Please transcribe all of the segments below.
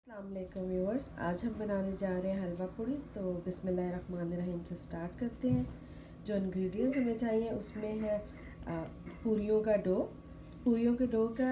अस्सलाम वालेकुम व्यूअर्स, आज हम बनाने जा रहे हैं हलवा पूड़ी। तो बिस्मिल्लाहिर्रहमानिर्रहीम से स्टार्ट करते हैं। जो इंग्रेडिएंट्स हमें चाहिए उसमें है पूरियों का डो। पूरियों के डो का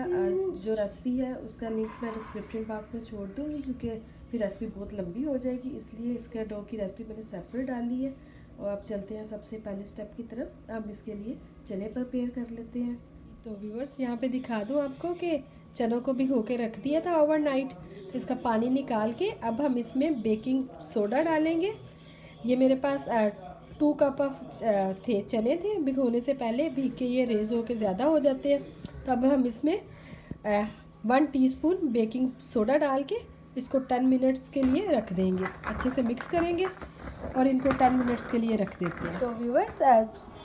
जो रेसिपी है उसका लिंक मैं डिस्क्रिप्शन बॉक्स में छोड़ दूँगी, क्योंकि फिर रेसिपी बहुत लंबी हो जाएगी, इसलिए इसका डो की रेसिपी मैंने सेपरेट डाली है। और अब चलते हैं सबसे पहले स्टेप की तरफ। अब इसके लिए चने प्रिपेयर कर लेते हैं। तो व्यूअर्स, यहाँ पे दिखा दूँ आपको कि चनों को भिगो के रख दिया था ओवरनाइट। तो इसका पानी निकाल के अब हम इसमें बेकिंग सोडा डालेंगे। ये मेरे पास 2 कप ऑफ थे चने थे, भिगोने से पहले भीग के ये रेज हो के ज़्यादा हो जाते हैं। तो अब हम इसमें 1 टीस्पून बेकिंग सोडा डाल के इसको 10 मिनट्स के लिए रख देंगे। अच्छे से मिक्स करेंगे और इनको 10 मिनट्स के लिए रख देते हैं। तो व्यूअर्स,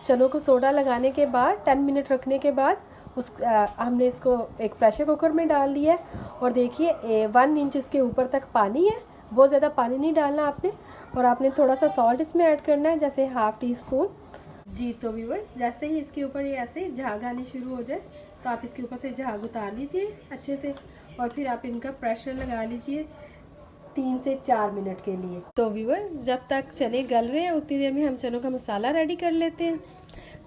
चनों को सोडा लगाने के बाद 10 मिनट रखने के बाद हमने इसको एक प्रेशर कुकर में डाल दिया है। और देखिए 1 इंच इसके ऊपर तक पानी है, बहुत ज़्यादा पानी नहीं डालना आपने। और आपने थोड़ा सा सॉल्ट इसमें ऐड करना है, जैसे 1/2 टीस्पून। जी तो व्यूअर्स, जैसे ही इसके ऊपर ये ऐसे झाग आने शुरू हो जाए तो आप इसके ऊपर से झाग उतार लीजिए अच्छे से, और फिर आप इनका प्रेशर लगा लीजिए 3 से 4 मिनट के लिए। तो व्यूअर्स, जब तक चने गल रहे हैं उतनी देर में हम चनों का मसाला रेडी कर लेते हैं।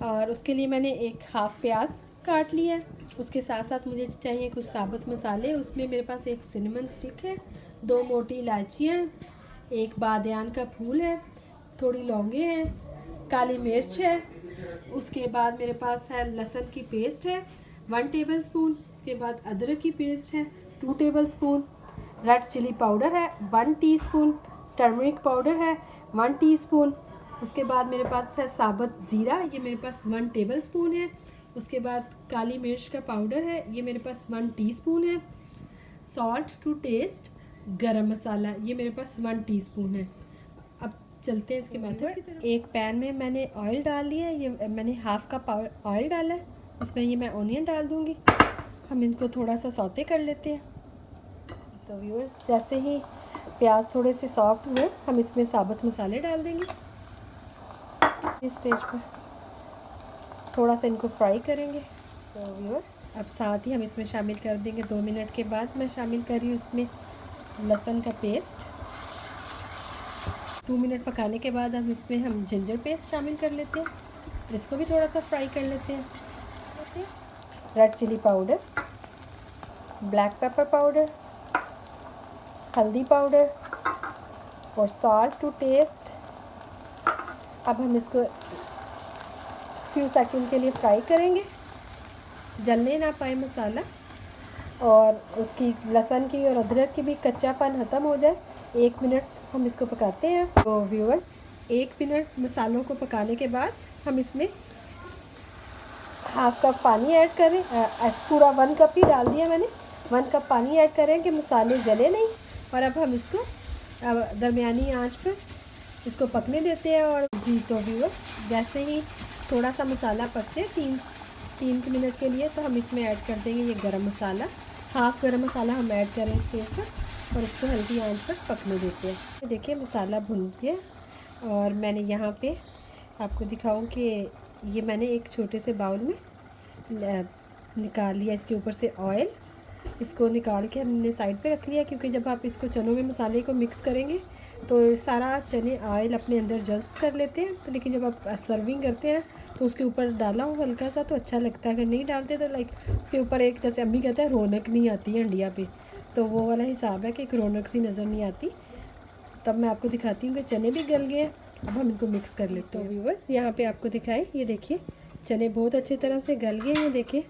और उसके लिए मैंने एक 1/2 प्याज काट लिया है। उसके साथ साथ मुझे चाहिए कुछ साबुत मसाले। उसमें मेरे पास एक सिनेमन स्टिक है, 2 मोटी इलायचियाँ, एक बादियान का फूल है, थोड़ी लौंगे हैं, काली मिर्च है। उसके बाद मेरे पास है लहसुन की पेस्ट है 1 टेबलस्पून। उसके बाद अदरक की पेस्ट है 2 टेबलस्पून। रेड चिली पाउडर है 1 टीस्पून। टर्मरिक पाउडर है 1 टीस्पून। उसके बाद मेरे पास है साबुत ज़ीरा, ये मेरे पास 1 टेबलस्पून है। उसके बाद काली मिर्च का पाउडर है, ये मेरे पास 1 टीस्पून है। सॉल्ट टू टेस्ट, गरम मसाला, ये मेरे पास 1 टीस्पून है। अब चलते हैं इसके मेथड की तरफ। एक पैन में मैंने ऑयल डाल लिया है, ये मैंने 1/2 कप ऑयल डाला है। उसमें ये मैं ऑनियन डाल दूँगी। हम इनको थोड़ा सा सौते कर लेते हैं। तो व्यूअर्स, जैसे ही प्याज थोड़े से सॉफ्ट हुए हम इसमें साबुत मसाले डाल देंगे। इस स्टेज पर थोड़ा सा इनको फ्राई करेंगे। तो व्यूअर्स, अब साथ ही हम इसमें शामिल कर देंगे 2 मिनट के बाद मैं शामिल कर रही हूँ इसमें लहसुन का पेस्ट। 2 मिनट पकाने के बाद हम जिंजर पेस्ट शामिल कर लेते हैं। इसको भी थोड़ा सा फ्राई कर लेते हैं। Red chilli powder, black pepper powder, हल्दी पाउडर और सॉल्ट टू टेस्ट। अब हम इसको फ्यू सेकंड के लिए फ्राई करेंगे, जलने ना पाए मसाला, और उसकी लहसुन की और अदरक की भी कच्चापन ख़त्म हो जाए। 1 मिनट हम इसको पकाते हैं। तो व्यूअर्स, 1 मिनट मसालों को पकाने के बाद हम इसमें 1/2 कप पानी ऐड करें। पूरा 1 कप ही डाल दिया मैंने। 1 कप पानी ऐड करें कि मसाले जले नहीं। और अब हम इसको दरमियानी आंच पर इसको पकने देते हैं। और जी तो व्यूअर्स, जैसे ही थोड़ा सा मसाला पकते 3 मिनट के लिए, तो हम इसमें ऐड कर देंगे ये गरम मसाला। 1/2 गरम मसाला हम ऐड करें इस स्टेज पर, और इसको हल्की आंच पर पकने देते हैं। देखिए मसाला भुन गया। और मैंने यहाँ पे आपको दिखाऊं कि ये मैंने एक छोटे से बाउल में निकाल लिया, इसके ऊपर से ऑयल। इसको निकाल के हमने साइड पे रख लिया, क्योंकि जब आप इसको चनों में मसाले को मिक्स करेंगे तो सारा चने ऑयल अपने अंदर जज्ब कर लेते हैं। तो लेकिन जब आप सर्विंग करते हैं तो उसके ऊपर डाला हो हल्का सा तो अच्छा लगता है। अगर नहीं डालते तो उसके ऊपर एक, जैसे अम्मी कहते हैं, रौनक नहीं आती है हंडिया पे। तो वो वाला हिसाब है कि एक रौनक सी नज़र नहीं आती। तब मैं आपको दिखाती हूँ कि चने भी गल गए। अब हम इनको मिक्स कर लेते हैं। तो व्यूअर्स, यहाँ पे आपको दिखाएं, ये देखिए चने बहुत अच्छी तरह से गल गए हैं। देखिए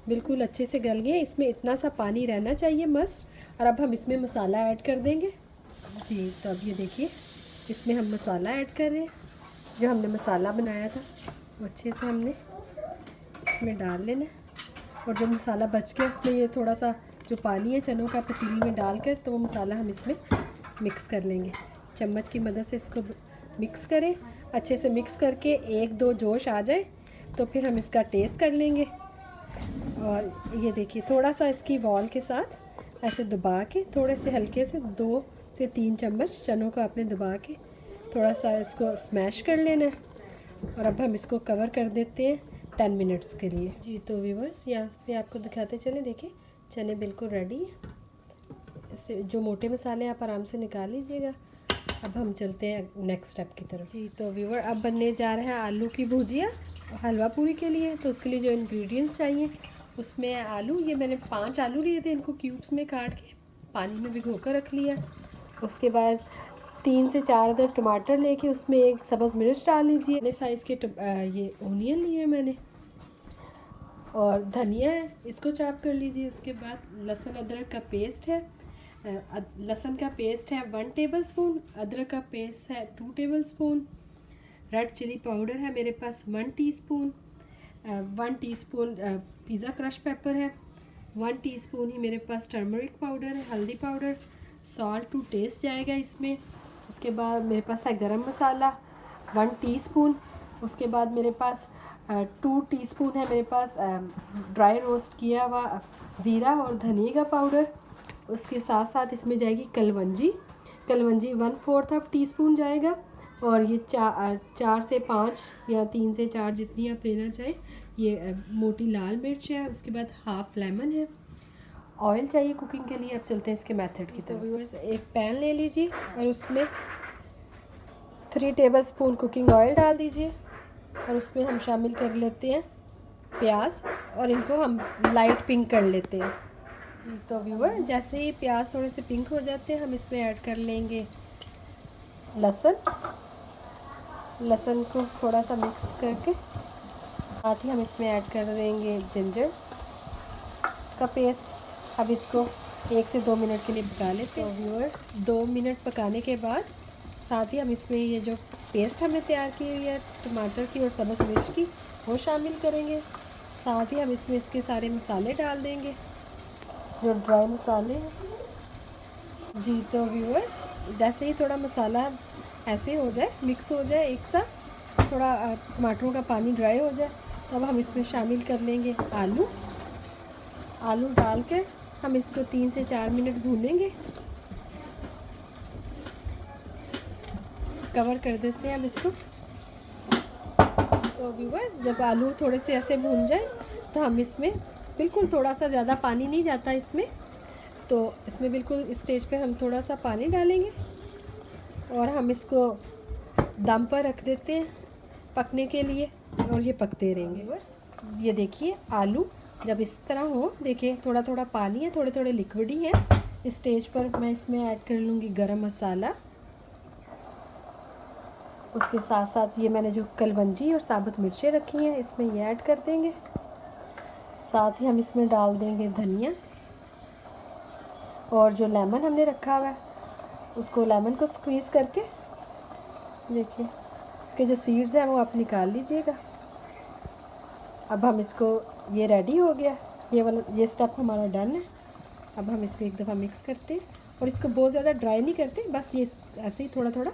बिल्कुल अच्छे से गल गए। इसमें इतना सा पानी रहना चाहिए मस्ट। और अब हम इसमें मसाला ऐड कर देंगे। जी तो अब ये देखिए इसमें हम मसाला ऐड कर रहे हैं। जो हमने मसाला बनाया था वो अच्छे से हमने इसमें डाल लेना। और जो मसाला बच गया उसमें ये थोड़ा सा जो पानी है चनों का पतीली में डालकर, तो वो मसाला हम इसमें मिक्स कर लेंगे। चम्मच की मदद से इसको मिक्स करें। अच्छे से मिक्स करके 1-2 जोश आ जाए तो फिर हम इसका टेस्ट कर लेंगे। और ये देखिए थोड़ा सा इसकी वॉल के साथ ऐसे दबा के, थोड़े से हल्के से 2 से 3 चम्मच चनों को आपने दबा के थोड़ा सा इसको स्मैश कर लेना है। और अब हम इसको कवर कर देते हैं 10 मिनट्स के लिए। जी तो व्यूअर्स, यहाँ पे आपको दिखाते चले, देखिए चने बिल्कुल रेडी है। जो मोटे मसाले आप आराम से निकाल लीजिएगा। अब हम चलते हैं नेक्स्ट स्टेप की तरफ। जी तो व्यूवर, अब बनने जा रहे हैं आलू की भुजिया हलवा पूरी के लिए। तो उसके लिए जो इंग्रेडिएंट्स चाहिए उसमें आलू, ये मैंने 5 आलू लिए थे, इनको क्यूब्स में काट के पानी में भिगो कर रख लिया। उसके बाद 3 से 4 अदर टमाटर लेके उसमें 1 सब्ज़ मिर्च डाल लीजिए। अपने साइज़ के ये ओनियन लिए मैंने, और धनिया है, इसको चॉप कर लीजिए। उसके बाद लहसुन अदरक का पेस्ट है, लहसुन का पेस्ट है 1 टेबलस्पून, अदरक का पेस्ट है 2 टेबलस्पून, रेड चिली पाउडर है मेरे पास 1 teaspoon, 1 teaspoon pizza crush paper है, 1 टीस्पून ही मेरे पास टर्मरिक पाउडर है, हल्दी पाउडर, सॉल्ट टू टेस्ट जाएगा इसमें। उसके बाद मेरे पास है गरम मसाला 1 टीस्पून। उसके बाद मेरे पास 2 टीस्पून है मेरे पास ड्राई रोस्ट किया हुआ ज़ीरा और धनिया का पाउडर। उसके साथ साथ इसमें जाएगी कलवंजी 1/4 टीस्पून जाएगा। और ये 4 से 5 या 3 से 4 जितनी आप लेना चाहें, ये मोटी लाल मिर्च है। उसके बाद हाफ़ लेमन है। ऑयल चाहिए कुकिंग के लिए। अब चलते हैं इसके मेथड की तरफ। व्यूअर्स, एक पैन ले लीजिए और उसमें 3 टेबलस्पून कुकिंग ऑयल डाल दीजिए, और उसमें हम शामिल कर लेते हैं प्याज, और इनको हम लाइट पिंक कर लेते हैं। तो व्यूअर, जैसे ही प्याज थोड़े से पिंक हो जाते हैं, हम इसमें ऐड कर लेंगे लहसुन को थोड़ा सा मिक्स करके। साथ ही हम इसमें ऐड कर देंगे जिंजर का पेस्ट। अब इसको 1 से 2 मिनट के लिए पका लेते हैं। व्यूअर्स, 2 मिनट पकाने के बाद साथ ही हम इसमें ये जो पेस्ट हमने तैयार की हुई है टमाटर की और सब्ज़ मिर्च की, वो शामिल करेंगे। साथ ही हम इसमें इसके सारे मसाले डाल देंगे, जो ड्राई मसाले हैं। जी तो व्यूअर्स, जैसे ही थोड़ा मसाला ऐसे हो जाए, मिक्स हो जाए एक साथ, थोड़ा टमाटरों का पानी ड्राई हो जाए, तब हम इसमें शामिल कर लेंगे आलू डाल कर हम इसको 3 से 4 मिनट भूनेंगे। कवर कर देते हैं अब इसको। तो व्यूअर्स, जब आलू थोड़े से ऐसे भून जाए तो हम इसमें बिल्कुल थोड़ा सा, ज़्यादा पानी नहीं जाता इसमें, तो इसमें बिल्कुल इस स्टेज पे हम थोड़ा सा पानी डालेंगे और हम इसको दम पर रख देते हैं पकने के लिए, और ये पकते रहेंगे। व्यूअर्स, ये देखिए आलू जब इस तरह हो, देखिए थोड़ा थोड़ा पानी है, थोड़े थोड़े लिक्विड ही है। इस स्टेज पर मैं इसमें ऐड कर लूँगी गरम मसाला। उसके साथ साथ ये मैंने जो कलवंजी और साबुत मिर्चें रखी हैं, इसमें ये ऐड कर देंगे। साथ ही हम इसमें डाल देंगे धनिया, और जो लेमन हमने रखा हुआ है उसको, लेमन को स्क्वीज़ करके, देखिए इसके जो सीड्स हैं वो आप निकाल लीजिएगा। अब हम इसको, ये रेडी हो गया, ये स्टेप हमारा डन है। अब हम इसको एक दफ़ा मिक्स करते हैं, और इसको बहुत ज़्यादा ड्राई नहीं करते, बस ये ऐसे ही थोड़ा थोड़ा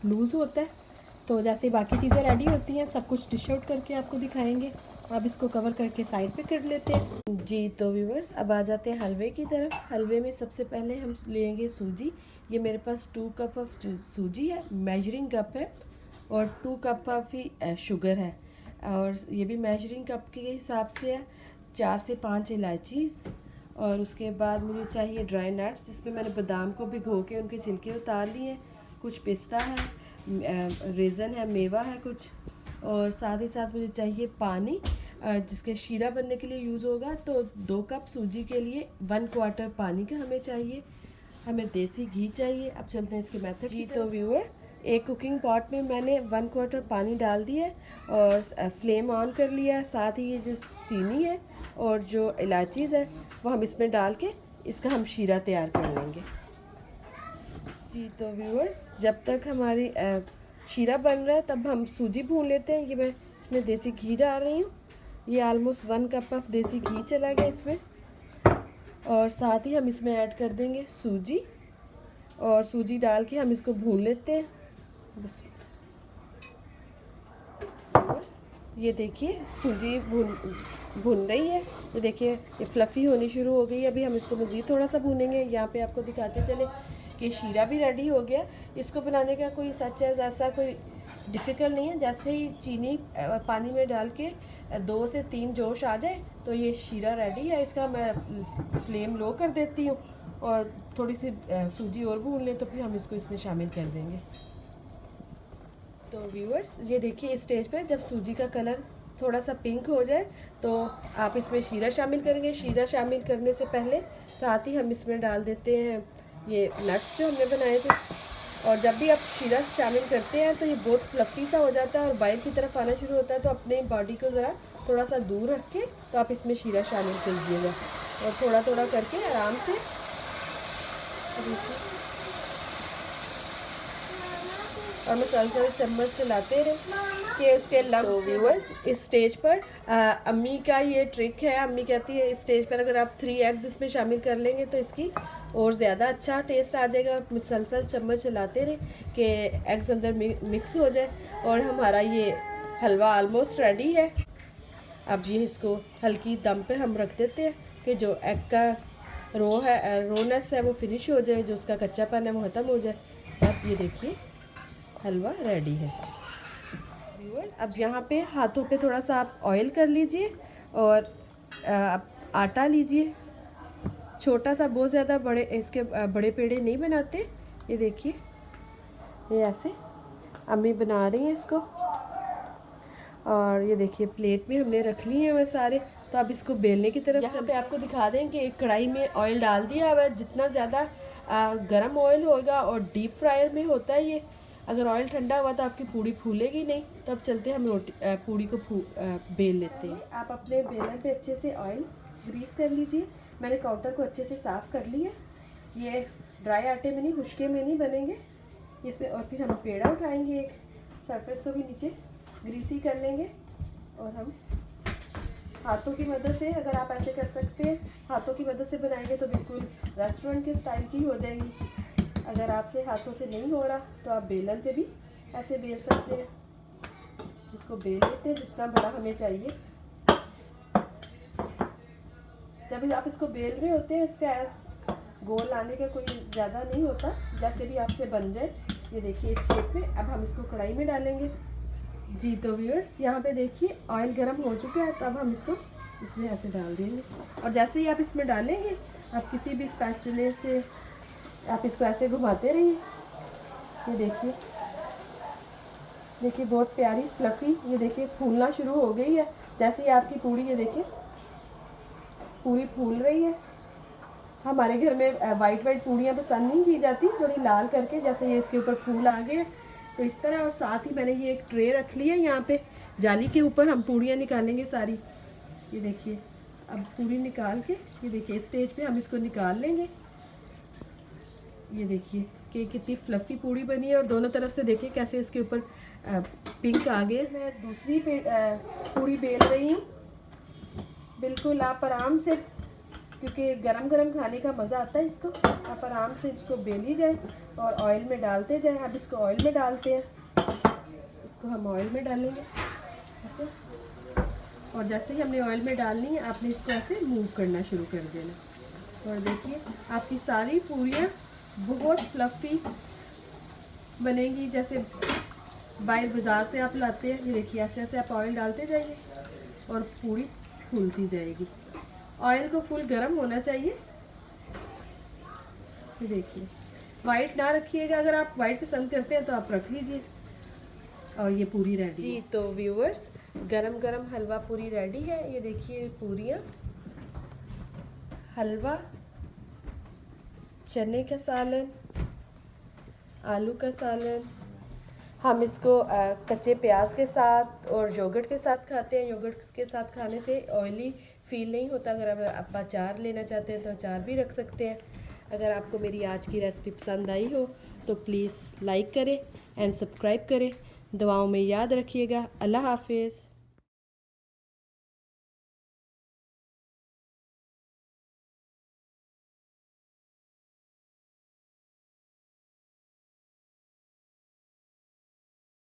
लूज़ होता है। तो जैसे बाकी चीज़ें रेडी होती हैं, सब कुछ डिश आउट करके आपको दिखाएंगे। अब इसको कवर करके साइड पे कर लेते हैं। जी तो व्यूवर्स, अब आ जाते हैं हलवे की तरफ। हलवे में सबसे पहले हम लेंगे सूजी। ये मेरे पास 2 कप ऑफ सूजी है, मेजरिंग कप है, और 2 कप ऑफ ही शुगर है, और ये भी मेजरिंग कप के हिसाब से है। 4 से 5 इलायची, और उसके बाद मुझे चाहिए ड्राई नट्स, जिसमें मैंने बादाम को भिगो के उनके छिलके उतार लिए। कुछ पिस्ता है, रेज़न है, मेवा है कुछ, और साथ ही साथ मुझे चाहिए पानी, जिसके शीरा बनने के लिए यूज़ होगा। तो 2 कप सूजी के लिए 1/4 पानी का हमें चाहिए। हमें देसी घी चाहिए। अब चलते हैं इसके मेथड। जी तो व्यूअर, एक कुकिंग पॉट में मैंने 1/4 पानी डाल दिया और फ्लेम ऑन कर लिया। साथ ही ये जो चीनी है और जो इलायचीज़ है वो हम इसमें डाल के इसका हम शीरा तैयार कर लेंगे। जी तो व्यूअर्स, जब तक हमारी शीरा बन रहा है तब हम सूजी भून लेते हैं। ये मैं इसमें देसी घी डाल रही हूँ। ये ऑलमोस्ट 1 कप ऑफ देसी घी चला गया इसमें, और साथ ही हम इसमें ऐड कर देंगे सूजी, और सूजी डाल के हम इसको भून लेते हैं। बस ये देखिए सूजी भून रही है। ये देखिए ये फ्लफ़ी होनी शुरू हो गई है। अभी हम इसको मज़ीद थोड़ा सा भूनेंगे। यहाँ पे आपको दिखाते चले कि शीरा भी रेडी हो गया। इसको बनाने का कोई सच है ऐसा कोई डिफ़िकल्ट नहीं है। जैसे ही चीनी पानी में डाल के 2 से 3 जोश आ जाए तो ये शीरा रेडी है। इसका मैं फ्लेम लो कर देती हूँ और थोड़ी सी सूजी और भून लें तो फिर हम इसको इसमें शामिल कर देंगे। तो व्यूअर्स ये देखिए इस स्टेज पे जब सूजी का कलर थोड़ा सा पिंक हो जाए तो आप इसमें शीरा शामिल करेंगे। शीरा शामिल करने से पहले साथ ही हम इसमें डाल देते हैं ये नट्स जो हमने बनाए थे। और जब भी आप शीरा शामिल करते हैं तो ये बहुत फ्लफ़ी सा हो जाता है और बाहर की तरफ आना शुरू होता है। तो अपने बॉडी को ज़रा थोड़ा सा दूर रख के तो आप इसमें शीरा शामिल कीजिएगा और थोड़ा थोड़ा करके आराम से और मुसलसल चम्मच चलाते रहे कि उसके लम्स। तो व्यूअर्स इस स्टेज पर अम्मी का ये ट्रिक है। अम्मी कहती है इस स्टेज पर अगर आप 3 एग्स इसमें शामिल कर लेंगे तो इसकी और ज़्यादा अच्छा टेस्ट आ जाएगा। मुसलसल चम्मच चलाते रहे कि एग्स अंदर मिक्स हो जाए। और हमारा ये हलवा ऑलमोस्ट रेडी है। अब ये इसको हल्की दम पे हम रख देते हैं कि जो एग का रोनेस है वो फिनिश हो जाए, जो उसका कच्चापन है वो ख़त्म हो जाए। अब ये देखिए हलवा रेडी है। अब यहाँ पे हाथों पे थोड़ा सा आप ऑयल कर लीजिए और आटा लीजिए। छोटा सा, बहुत ज़्यादा बड़े इसके बड़े पेड़े नहीं बनाते। ये देखिए ये ऐसे अम्मी बना रही हैं इसको। और ये देखिए प्लेट में हमने रख ली है वह सारे। तो अब इसको बेलने की तरफ यहाँ पे आपको दिखा दें कि एक कढ़ाई में ऑयल डाल दिया हुआ है। जितना ज़्यादा गर्म ऑयल होगा और डीप फ्रायर में होता है ये, अगर ऑयल ठंडा हुआ तो आपकी पूड़ी फूलेगी नहीं। तो अब चलते हैं हम पूड़ी को बेल लेते हैं। आप अपने बेलन पे अच्छे से ऑयल ग्रीस कर लीजिए। मैंने काउंटर को अच्छे से साफ़ कर लिया। ये ड्राई आटे में नहीं, खुश्के में नहीं बनेंगे इसमें। और फिर हम पेड़ा उठाएंगे, एक सरफेस को भी नीचे ग्रीसी कर लेंगे और हम हाथों की मदद से, अगर आप ऐसे कर सकते हैं हाथों की मदद से बनाएंगे तो बिल्कुल रेस्टोरेंट के स्टाइल की हो जाएंगी। अगर आपसे हाथों से नहीं हो रहा तो आप बेलन से भी ऐसे बेल सकते हैं। इसको बेल लेते हैं जितना बड़ा हमें चाहिए। जब आप इसको बेल रहे होते हैं इसका गोल आने का कोई ज़्यादा नहीं होता, जैसे भी आपसे बन जाए। ये देखिए इस शेप में। अब हम इसको कढ़ाई में डालेंगे। जी तो व्यूअर्स यहाँ पे देखिए ऑयल गर्म हो चुका है। तो अब हम इसको इसमें ऐसे डाल देंगे। और जैसे ही आप इसमें डालेंगे आप किसी भी स्पैचुले से आप इसको ऐसे घुमाते रहिए। ये देखिए बहुत प्यारी फ्लफ़ी, ये देखिए फूलना शुरू हो गई है। जैसे ही आपकी पूड़ी, ये देखिए पूरी फूल रही है। हमारे घर में वाइट पूड़ियाँ पसंद नहीं की जाती, थोड़ी लाल करके। जैसे ये इसके ऊपर फूल आ गए तो इस तरह। और साथ ही मैंने ये एक ट्रे रख ली है यहाँ पे जाली के ऊपर। हम पूड़ियाँ निकालेंगे सारी। ये देखिए अब पूड़ी निकाल के, ये देखिए इस स्टेज पे हम इसको निकाल लेंगे। ये देखिए कि कितनी फ्लफ़ी पूड़ी बनी है। और दोनों तरफ से देखिए कैसे इसके ऊपर पिंक आ गए। मैं दूसरी पूड़ी बेल रही हूँ। बिल्कुल आप आराम से, क्योंकि गरम गरम खाने का मज़ा आता है इसको। आप आराम से इसको बेली जाए और ऑयल में डालते जाएं। अब इसको ऑयल में डालते हैं। इसको हम ऑयल में डालेंगे ऐसे। और जैसे ही हमने ऑयल में डालनी है आपने इसको ऐसे मूव करना शुरू कर देना। और देखिए आपकी सारी पूरियाँ बहुत फ्लफ़ी बनेंगी, जैसे बाज़ार से आप लाते हैं। ये देखिए ऐसे ऐसे आप ऑयल डालते जाइए और पूरी फूलती जाएगी। ऑयल को फुल गर्म होना चाहिए। ये देखिए वाइट ना रखिएगा। अगर आप वाइट पसंद करते हैं तो आप रख लीजिए। और ये पूरी रेडी जी। तो व्यूअर्स गरम गरम हलवा पूरी रेडी है। ये देखिए पूरियाँ, हलवा, चने का सालन, आलू का सालन। हम इसको कच्चे प्याज के साथ और योगर्ट के साथ खाते हैं। योगर्ट के साथ खाने से ऑयली फील नहीं होता। अगर आप अचार लेना चाहते हैं तो अचार भी रख सकते हैं। अगर आपको मेरी आज की रेसिपी पसंद आई हो तो प्लीज़ लाइक करें एंड सब्सक्राइब करें। दुआओं में याद रखिएगा। अल्लाह हाफिज़।